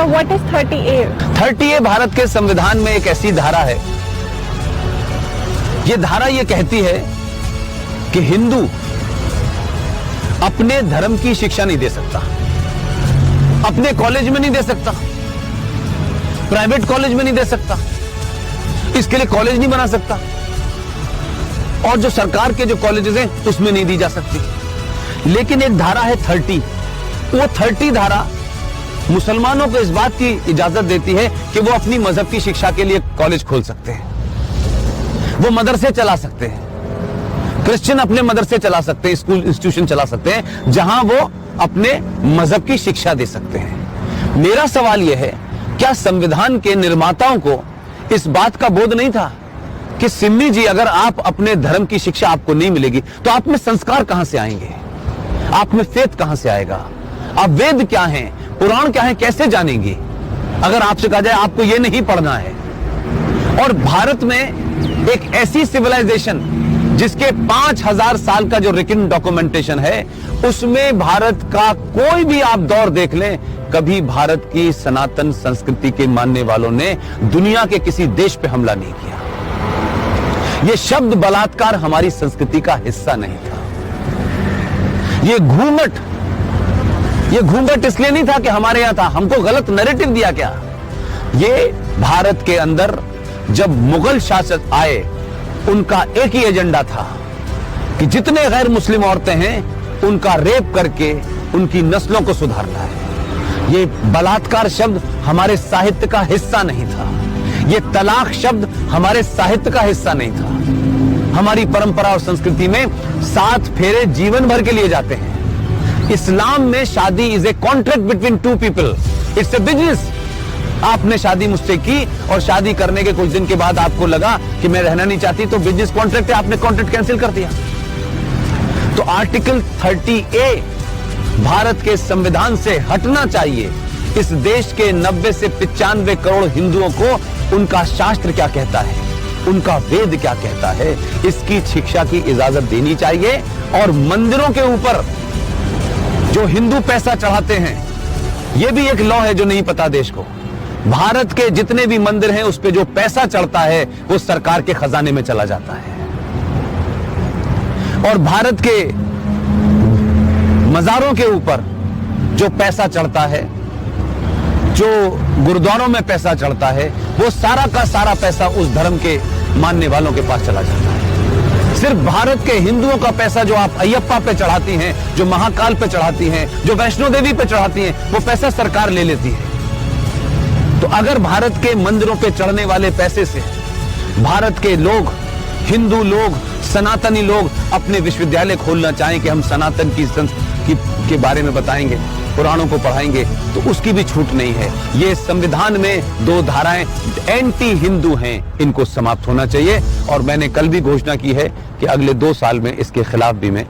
Sir, what is 30A? 30A Bharat के संविधान में एक ऐसी धारा है, ये धारा ये कहती है कि हिंदू अपने धर्म की शिक्षा नहीं दे सकता, अपने कॉलेज में नहीं दे सकता, प्राइवेट कॉलेज में नहीं दे सकता, इसके लिए कॉलेज नहीं बना सकता, और जो सरकार के जो कॉलेजेस हैं उसमें नहीं दी जा सकती। लेकिन एक धारा है 30, वो 30 धारा मुसलमानों को इस बात की इजाजत देती है कि वो अपनी मजहब की शिक्षा के लिए कॉलेज खोल सकते हैं, वो मदरसे चला सकते हैं, क्रिश्चियन अपने मदरसे चला सकते हैं, स्कूल इंस्टीट्यूशन चला सकते हैं, जहां वो अपने मजहब की शिक्षा दे सकते हैं। मेरा सवाल यह है, क्या संविधान के निर्माताओं को इस बात का बोध नहीं था कि सिम्मी जी, अगर आप अपने धर्म की शिक्षा आपको नहीं मिलेगी तो आप में संस्कार कहां से आएंगे, आप में फेथ कहां से आएगा, आप वेद क्या हैं, पुराण क्या है, कैसे जानेंगे अगर आपसे कहा जाए आपको यह नहीं पढ़ना है। और भारत में एक ऐसी सिविलाइजेशन जिसके 5000 साल का जो रिटन डॉक्यूमेंटेशन है, उसमें भारत का कोई भी आप दौर देख लें, कभी भारत की सनातन संस्कृति के मानने वालों ने दुनिया के किसी देश पे हमला नहीं किया। यह शब्द बलात्कार हमारी संस्कृति का हिस्सा नहीं था। ये घूंघट इसलिए नहीं था कि हमारे यहां था, हमको गलत नैरेटिव दिया क्या। ये भारत के अंदर जब मुगल शासक आए, उनका एक ही एजेंडा था कि जितने गैर मुस्लिम औरतें हैं उनका रेप करके उनकी नस्लों को सुधारना है। ये बलात्कार शब्द हमारे साहित्य का हिस्सा नहीं था, ये तलाक शब्द हमारे साहित्य का हिस्सा नहीं था। हमारी परंपरा और संस्कृति में 7 फेरे जीवन भर के लिए जाते हैं। इस्लाम में शादी is a contract between 2 people, it's a business. आपने शादी मुझसे की और शादी करने के कुछ दिन के बाद आपको लगा कि मैं रहना नहीं चाहती, तो बिजनेस कॉन्ट्रैक्ट है, आपने कॉन्ट्रैक्ट कैंसिल कर दिया। तो आर्टिकल 30A भारत के संविधान से हटना चाहिए। इस देश के 90 से 95 करोड़ हिंदुओं को उनका शास्त्र क्या कहता है, उनका वेद क्या कहता है, इसकी शिक्षा की इजाजत देनी चाहिए। और मंदिरों के ऊपर जो हिंदू पैसा चढ़ाते हैं, यह भी एक लॉ है जो नहीं पता देश को। भारत के जितने भी मंदिर हैं उस पे जो पैसा चढ़ता है वो सरकार के खजाने में चला जाता है। और भारत के मजारों के ऊपर जो पैसा चढ़ता है, जो गुरुद्वारों में पैसा चढ़ता है, वो सारा का सारा पैसा उस धर्म के मानने वालों के पास चला जाता है। सिर्फ भारत के हिंदुओं का पैसा जो आप अयप्पा पे चढ़ाती हैं, जो महाकाल पे चढ़ाती हैं, जो वैष्णो देवी पे चढ़ाती हैं, वो पैसा सरकार ले लेती है। तो अगर भारत के मंदिरों पे चढ़ने वाले पैसे से भारत के लोग, हिंदू लोग, सनातनी लोग अपने विश्वविद्यालय खोलना चाहें कि हम सनातन की संस्कृति के बारे में बताएंगे, पुराणों को पढ़ाएंगे, तो उसकी भी छूट नहीं है। ये संविधान में 2 धाराएं एंटी हिंदू हैं, इनको समाप्त होना चाहिए। और मैंने कल भी घोषणा की है कि अगले 2 साल में इसके खिलाफ भी मैं